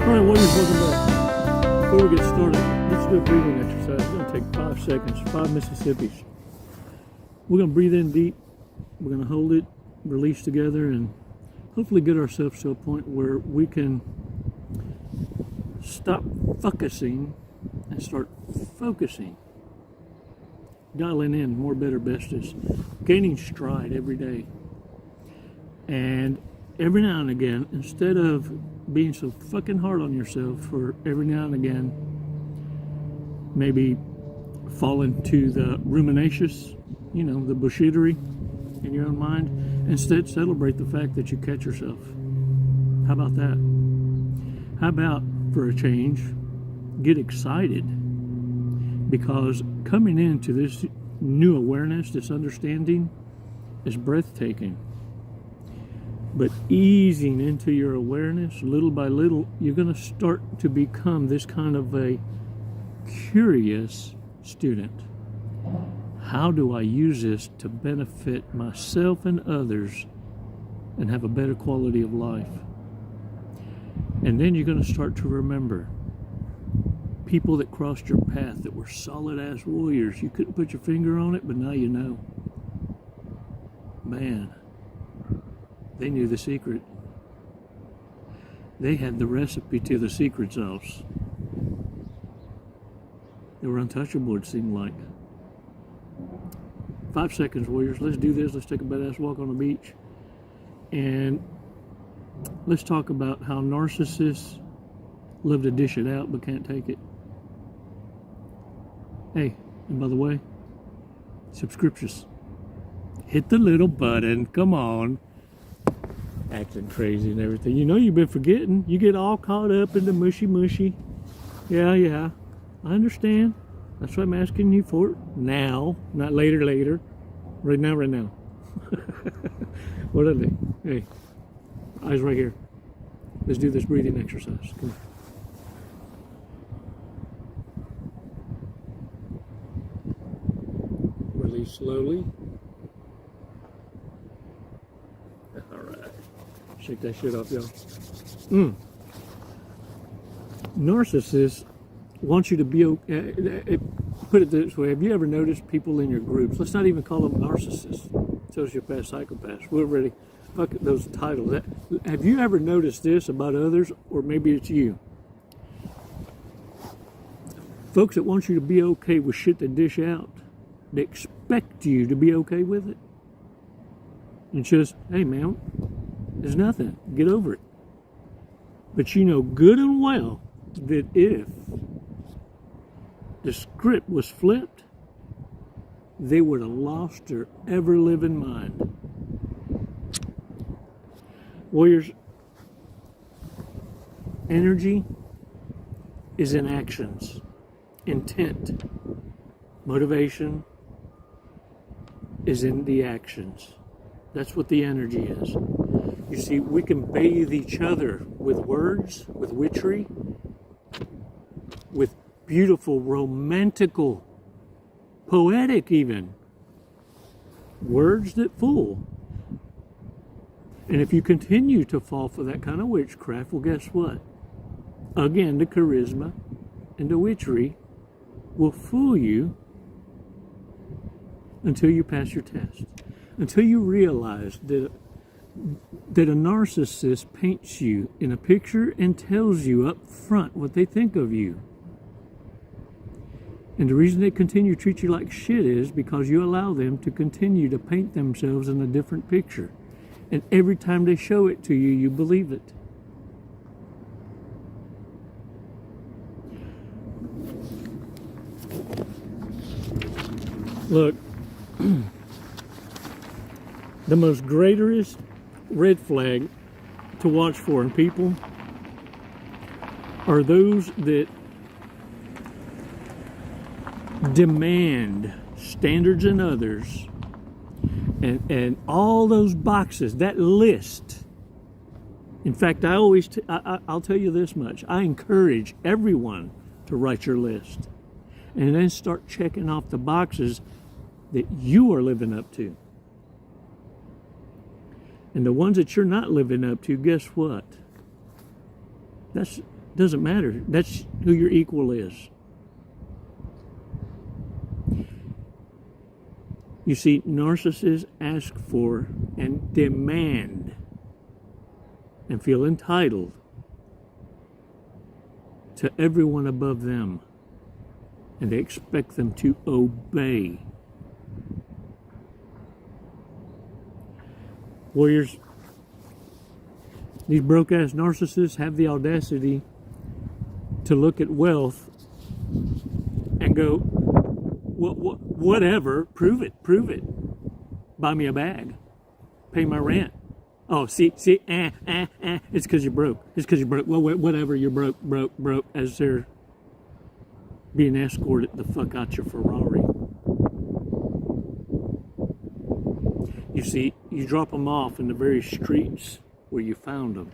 Alright, Warriors, welcome back. Before we get started, let's do a breathing exercise. It's going to take 5 seconds, 5 Mississippis. We're going to breathe in deep, we're going to hold it, release together, and hopefully get ourselves to a point where we can stop focusing and start focusing. Dialing in more, better, bestest. Gaining stride every day. And every now and again, instead of being so fucking hard on yourself for every now and again, maybe fall into the ruminations, the bullshittery in your own mind, instead celebrate the fact that you catch yourself. How about that? How about, for a change, get excited? Because coming into this new awareness, this understanding, is breathtaking. But easing into your awareness, little by little, you're going to start to become this kind of a curious student. How do I use this to benefit myself and others and have a better quality of life? And then you're going to start to remember people that crossed your path that were solid-ass warriors. You couldn't put your finger on it, but now you know. Man, they knew the secret. They had the recipe to the secret sauce. They were untouchable, it seemed like. 5 seconds, warriors. Let's do this. Let's take a badass walk on the beach. And let's talk about how narcissists love to dish it out but can't take it. Hey, and by the way, subscriptions. Hit the little button. Come on. Acting crazy and everything. You've been forgetting. You get all caught up in the mushy. Yeah. I understand. That's why I'm asking you for it now, not later. Right now. What are they? Hey, eyes right here. Let's do this breathing exercise. Come on. Release slowly. All right. Shake that shit off, y'all. Narcissists want you to be okay. Put it this way: have you ever noticed people in your groups? Let's not even call them narcissists, sociopaths, psychopaths. We're ready. Fuck those titles. Have you ever noticed this about others, or maybe it's you? Folks that want you to be okay with shit they dish out, they expect you to be okay with it. And just, hey man, there's nothing. Get over it. But you know good and well that if the script was flipped, they would have lost their ever-living mind. Warriors, energy is in actions, intent, motivation is in the actions. That's what the energy is. You see, we can bathe each other with words, with witchery, with beautiful, romantical, poetic even, words that fool. And if you continue to fall for that kind of witchcraft, well, guess what? Again, the charisma and the witchery will fool you until you pass your test. Until you realize that a narcissist paints you in a picture and tells you up front what they think of you. And the reason they continue to treat you like shit is because you allow them to continue to paint themselves in a different picture. And every time they show it to you, you believe it. Look, the most greatest red flag to watch for in people are those that demand standards in others and all those boxes, that list. In fact, I'll tell you this much. I encourage everyone to write your list and then start checking off the boxes that you are living up to. And the ones that you're not living up to, guess what? That's Doesn't matter. That's who your equal is. You see, narcissists ask for and demand and feel entitled to everyone above them, and they expect them to obey. Warriors, these broke-ass narcissists have the audacity to look at wealth and go, whatever, prove it. Buy me a bag, pay my rent. Oh, see, it's because you're broke. It's because you're broke. Well, whatever, you're broke, as they're being escorted the fuck out your Ferrari. You see, you drop them off in the very streets where you found them.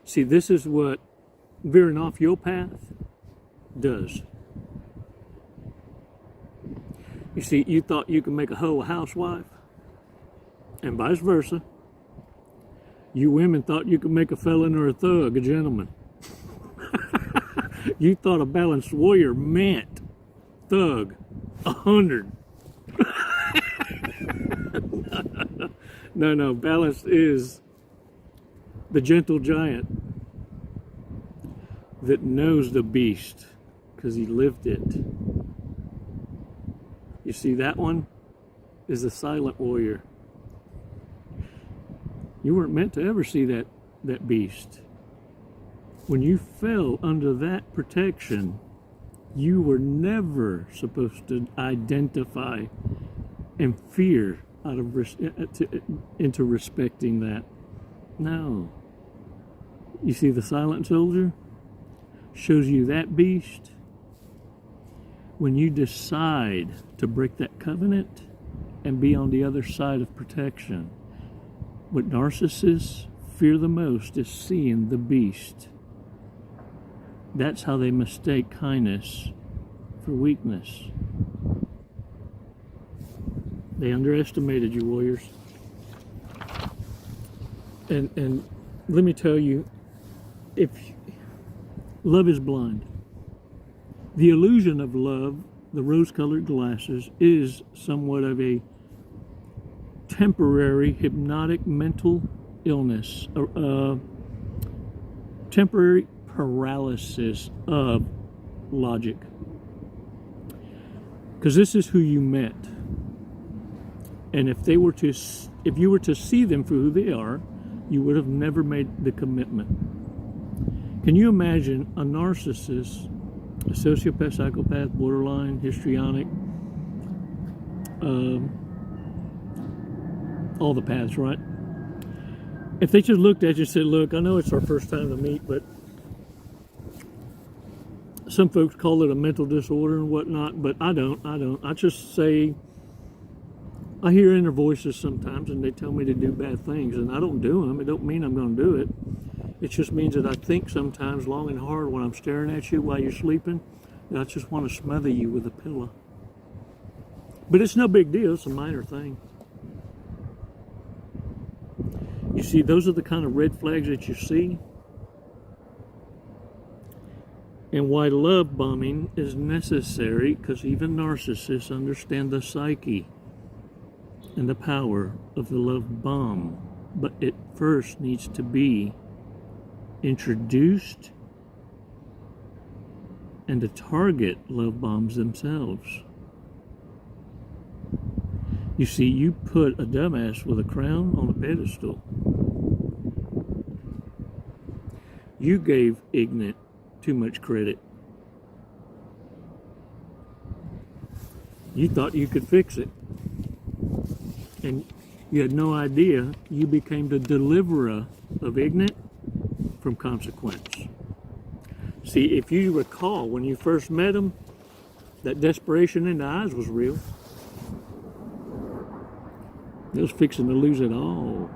See, this is what veering off your path does. You see, you thought you could make a hoe a housewife, and vice versa. You women thought you could make a felon or a thug a gentleman. You thought a balanced warrior meant thug 100. No, balanced is the gentle giant that knows the beast because he lived it. You see, that one is a silent warrior. You weren't meant to ever see that beast. When you fell under that protection, you were never supposed to identify and fear out of into respecting that. No. You see, the silent soldier shows you that beast when you decide to break that covenant and be on the other side of protection. What narcissists fear the most is seeing the beast. That's how they mistake kindness for weakness. They underestimated you, warriors. And let me tell you, if love is blind. The illusion of love, the rose-colored glasses, is somewhat of a temporary hypnotic mental illness, temporary paralysis of logic. Because this is who you met. And if you were to see them for who they are, you would have never made the commitment. Can you imagine a narcissist, a sociopath, psychopath, borderline, histrionic, all the paths, right? If they just looked at you and said, look, I know it's our first time to meet, but some folks call it a mental disorder and whatnot, but I don't. I just say, I hear inner voices sometimes and they tell me to do bad things, and I don't do them. It don't mean I'm going to do it. It just means that I think sometimes long and hard when I'm staring at you while you're sleeping, that I just want to smother you with a pillow. But it's no big deal. It's a minor thing. You see, those are the kind of red flags that you see. And why love bombing is necessary, because even narcissists understand the psyche and the power of the love bomb. But it first needs to be introduced, and the target love bombs themselves. You see, you put a dumbass with a crown on a pedestal. You gave ignorant too much credit. You thought you could fix it. And you had no idea you became the deliverer of ignorant from consequence. See, if you recall when you first met him, that desperation in the eyes was real. They was fixing to lose it all.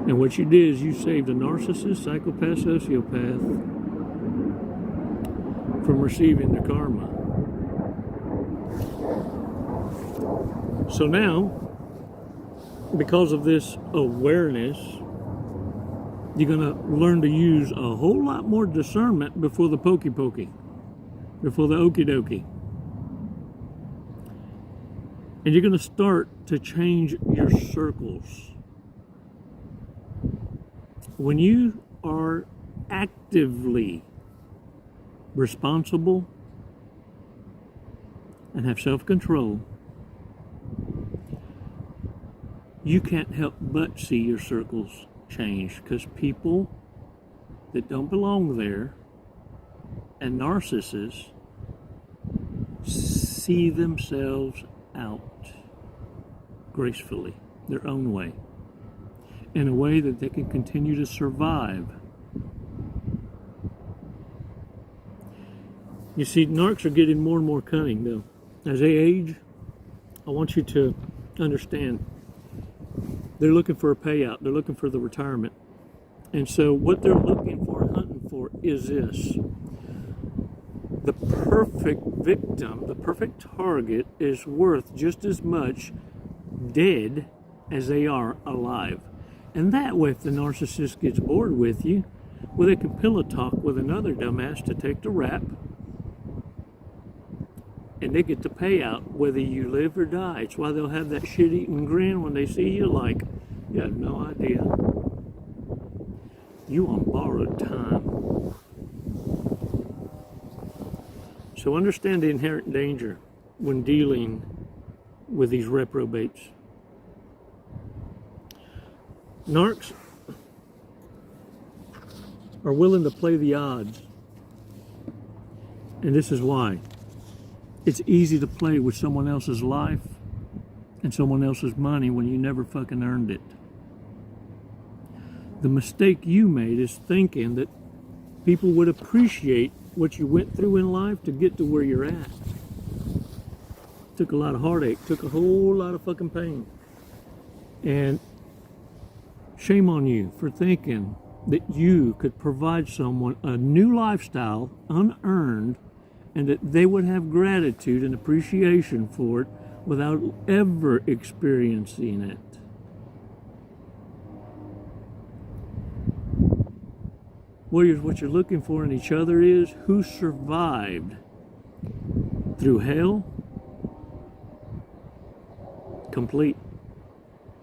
And what you did is you saved a narcissist, psychopath, sociopath from receiving the karma. So now, because of this awareness You're going to learn to use a whole lot more discernment before the pokey pokey, before the okie dokie. And you're going to start to change your circles. When you are actively responsible and have self-control, you can't help but see your circles change, because people that don't belong there and narcissists see themselves out gracefully, their own way, in a way that they can continue to survive. You see, narcs are getting more and more cunning, though. As they age, I want you to understand, they're looking for a payout. They're looking for the retirement. And so what they're looking for, hunting for, is this. The perfect victim, the perfect target, is worth just as much dead as they are alive. And that way, if the narcissist gets bored with you, well, they can pillow talk with another dumbass to take the rap, and they get the payout whether you live or die. It's why they'll have that shit-eating grin when they see you, like, you have no idea. You on borrowed time. So understand the inherent danger when dealing with these reprobates. Narcs are willing to play the odds. And this is why. It's easy to play with someone else's life and someone else's money when you never fucking earned it. The mistake you made is thinking that people would appreciate what you went through in life to get to where you're at. Took a lot of heartache, took a whole lot of fucking pain. And shame on you for thinking that you could provide someone a new lifestyle unearned, and that they would have gratitude and appreciation for it without ever experiencing it. Warriors, what you're looking for in each other is who survived through hell, complete,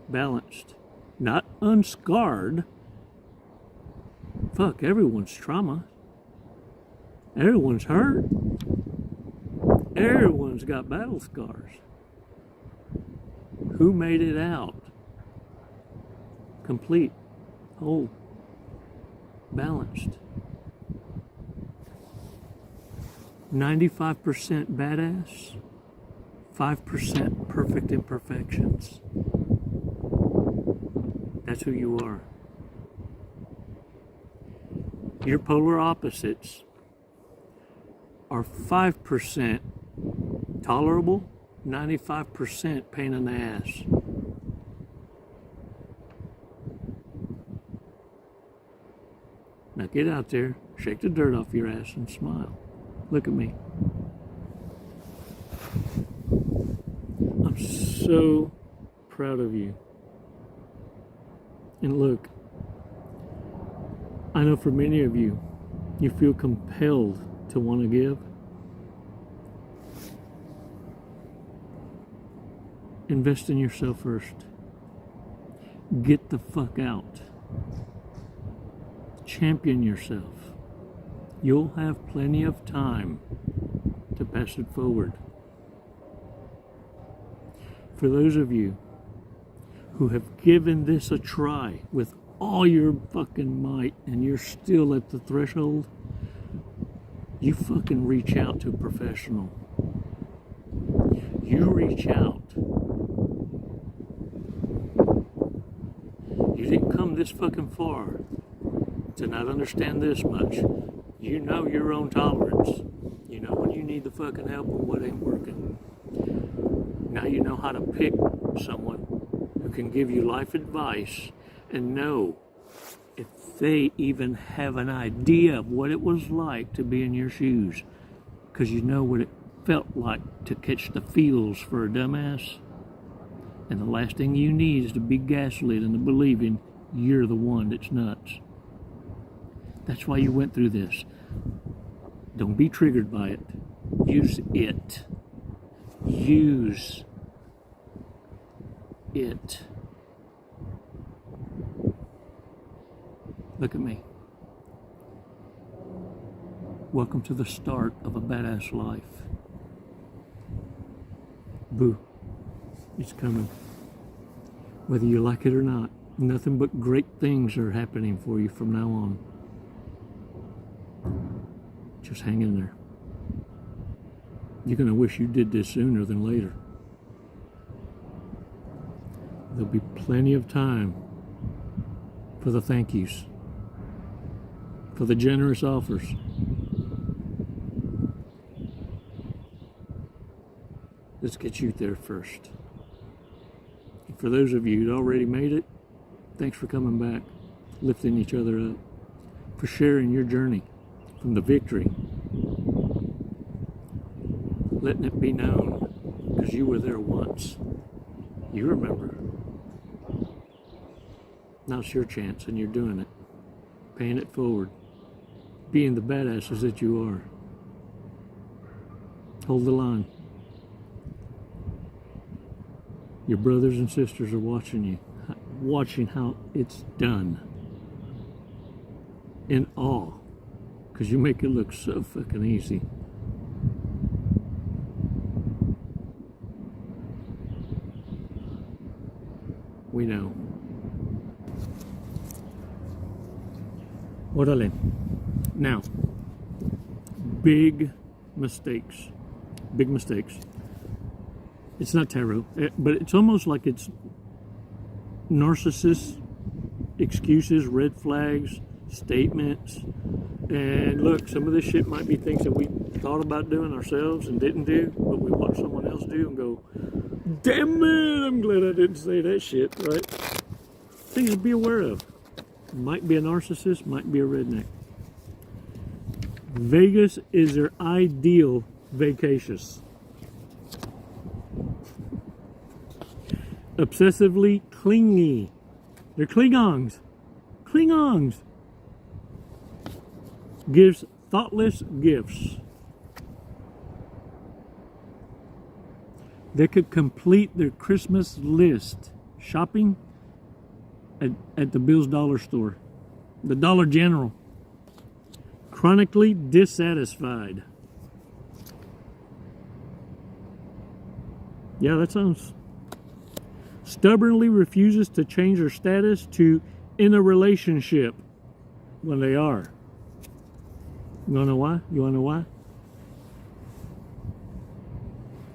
balanced, not unscarred. Fuck, everyone's trauma. Everyone's hurt. Everyone's got battle scars. Who made it out? Complete, whole, balanced. 95% badass, 5% perfect imperfections. That's who you are. Your polar opposites are 5% tolerable, 95% pain in the ass. Now get out there, shake the dirt off your ass and smile. Look at me. I'm so proud of you. And look, I know for many of you, you feel compelled to want to give. Invest in yourself first. Get the fuck out. Champion yourself. You'll have plenty of time to pass it forward. For those of you who have given this a try with all your fucking might and you're still at the threshold, you fucking reach out to a professional. You reach out. You didn't come this fucking far to not understand this much. You know your own tolerance. You know when you need the fucking help and what ain't working. Now you know how to pick someone who can give you life advice and know if they even have an idea of what it was like to be in your shoes, because you know what it felt like to catch the feels for a dumbass. And the last thing you need is to be gaslit into believing you're the one that's nuts. That's why you went through this. Don't be triggered by it. Use it. Use it. Look at me. Welcome to the start of a badass life. Boo. It's coming. Whether you like it or not, nothing but great things are happening for you from now on. Just hang in there. You're going to wish you did this sooner than later. There'll be plenty of time for the thank yous, for the generous offers. Let's get you there first. And for those of you who already made it, thanks for coming back, lifting each other up, for sharing your journey from the victory, letting it be known, because you were there once. You remember. Now it's your chance, and you're doing it, paying it forward, being the badasses that you are. Hold the line. Your brothers and sisters are watching you, watching how it's done, in awe, because you make it look so fucking easy. We know. Orale. Now, big mistakes. Big mistakes. It's not tarot, but it's almost like it's narcissist excuses, red flags, statements. And look, some of this shit might be things that we thought about doing ourselves and didn't do, but we watch someone else do and go, damn it, I'm glad I didn't say that shit, right? Things to be aware of. Might be a narcissist, might be a redneck. Vegas is their ideal vacations. Obsessively clingy. They're Klingons. Klingons. Gives thoughtless gifts. They could complete their Christmas list shopping at the Bill's Dollar Store, the Dollar General. Chronically dissatisfied. Yeah, that sounds. Stubbornly refuses to change their status to in a relationship when they are. You wanna know why? You wanna know why?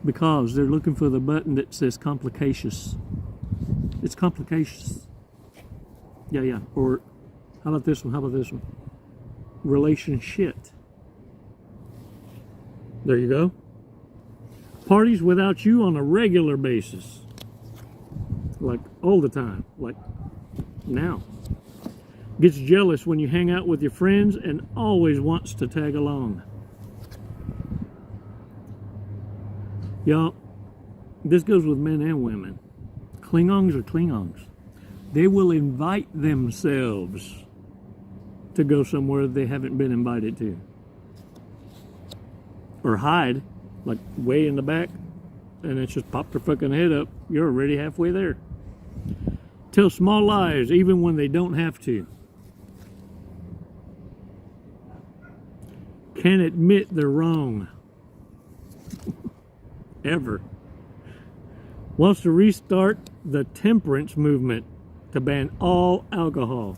Because they're looking for the button that says complications. It's complications. Yeah. Or how about this one? How about this one? Relationship. There you go. Parties without you on a regular basis. Like all the time. Like now. Gets jealous when you hang out with your friends and always wants to tag along. Y'all, this goes with men and women. Klingons are Klingons. They will invite themselves to go somewhere they haven't been invited to. Or hide, like way in the back, and it's just pop their fucking head up. You're already halfway there. Tell small lies even when they don't have to. Can't admit they're wrong. Ever. Wants to restart the temperance movement to ban all alcohol.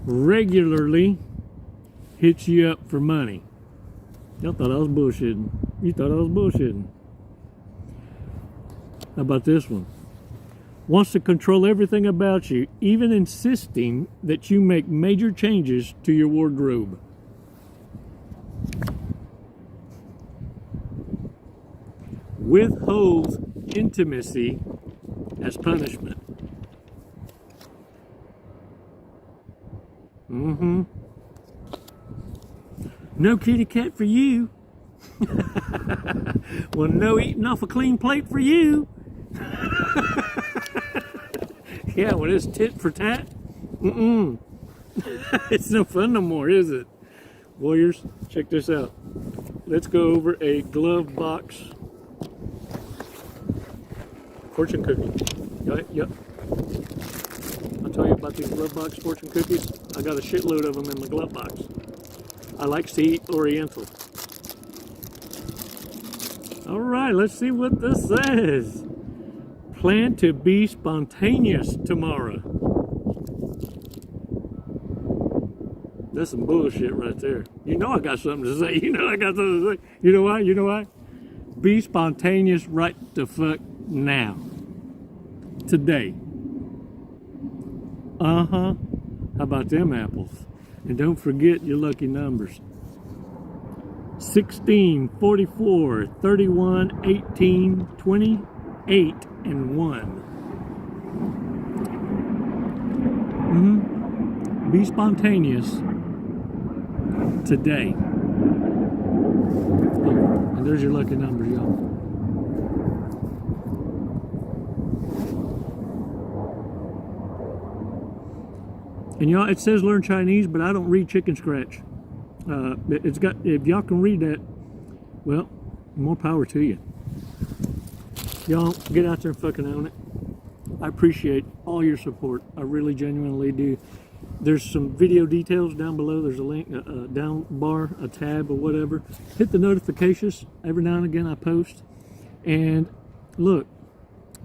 Regularly hits you up for money. Y'all thought I was bullshitting. You thought I was bullshitting. How about this one? Wants to control everything about you, even insisting that you make major changes to your wardrobe. Withholds intimacy as punishment. No kitty cat for you. Well, no eating off a clean plate for you. Yeah, when it's tit for tat, Mm-mm. It's no fun no more, is it? Warriors, check this out. Let's go over a glove box fortune cookie. Yep. I'll tell you about these glove box fortune cookies. I got a shitload of them in my glove box. I like to eat Oriental. All right, let's see what this says. Plan to be spontaneous tomorrow. That's some bullshit right there. You know I got something to say. You know I got something to say. You know why? You know why? Be spontaneous right the fuck now. Today. How about them apples? And don't forget your lucky numbers. 16, 44, 31, 18, 20, 8, and 1. Be spontaneous today. Oh, and there's your lucky numbers, y'all. And y'all, it says learn Chinese, but I don't read chicken scratch. It's got, if y'all can read that, well, more power to you. Y'all get out there and fucking own it. I appreciate all your support. I really genuinely do. There's some video details down below. There's a link, down bar, a tab or whatever. Hit the notifications. Every now and again I post. And look,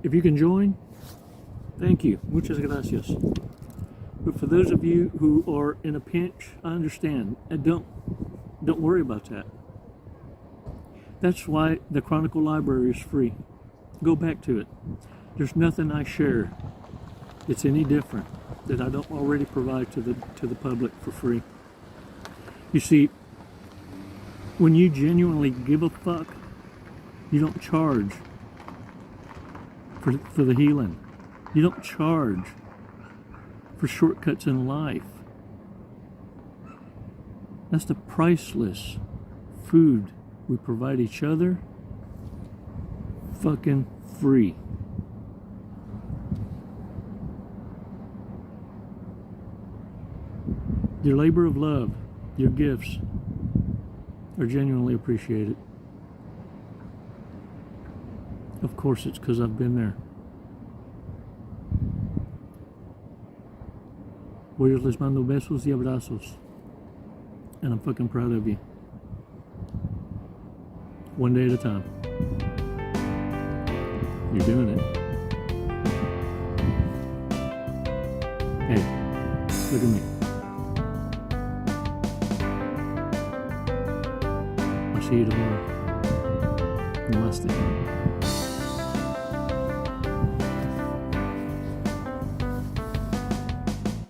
if you can join, thank you. Muchas gracias. But for those of you who are in a pinch, I understand. And don't worry about that. That's why the Chronicle Library is free. Go back to it. There's nothing I share that's any different that I don't already provide to the public for free. You see, when you genuinely give a fuck, you don't charge for the healing. You don't charge for shortcuts in life. That's the priceless food we provide each other, fucking free. Your labor of love, your gifts are genuinely appreciated. Of course, it's because I've been there. Warriors, les mando besos y abrazos. And I'm fucking proud of you. One day at a time. You're doing it. Hey, look at me. I'll see you tomorrow. Namaste.